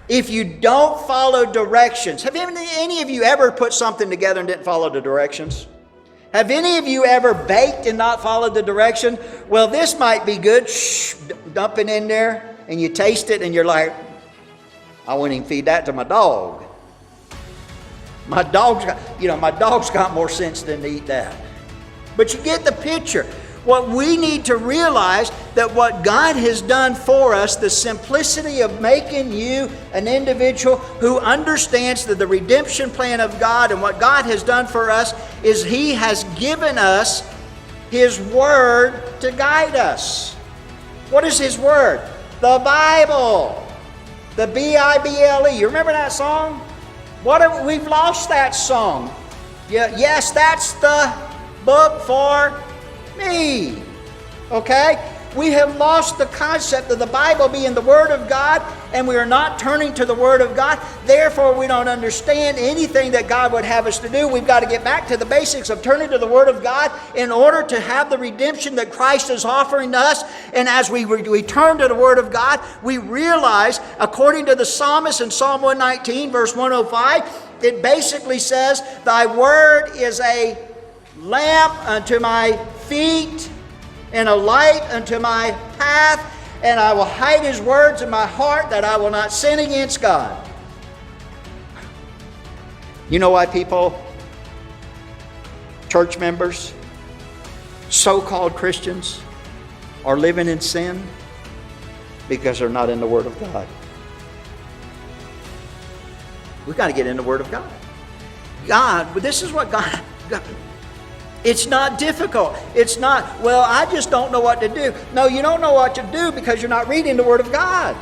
if you don't follow directions. Have any of you ever put something together and didn't follow the directions? Have any of you ever baked and not followed the direction? Well, this might be good. Shh, dump it in there, and you taste it, and you're like, I wouldn't even feed that to my dog. My dog's got more sense than to eat that. But you get the picture. What we need to realize that what God has done for us, the simplicity of making you an individual who understands that the redemption plan of God and what God has done for us is He has given us His Word to guide us. What is His Word? The Bible. The Bible. You remember that song? We've lost that song. Yes, that's the book for me. Okay? We have lost the concept of the Bible being the Word of God, and we are not turning to the Word of God. Therefore, we don't understand anything that God would have us to do. We've got to get back to the basics of turning to the Word of God in order to have the redemption that Christ is offering us. And as we turn to the Word of God, we realize, according to the psalmist in Psalm 119, verse 105, it basically says, Thy Word is a lamp unto my feet and a light unto my path, and I will hide His words in my heart that I will not sin against God. You know why people, church members, so-called Christians, are living in sin? Because they're not in the Word of God. We've got to get in the Word of God. This is what God. It's not difficult. It's not, well, I just don't know what to do. No, you don't know what to do because you're not reading the Word of God.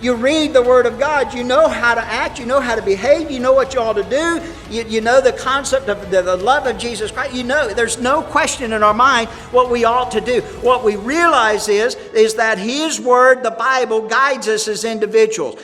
You read the Word of God, you know how to act, you know how to behave, you know what you ought to do, you know the concept of the love of Jesus Christ. You know, there's no question in our mind what we ought to do. What we realize is that His Word, the Bible, guides us as individuals.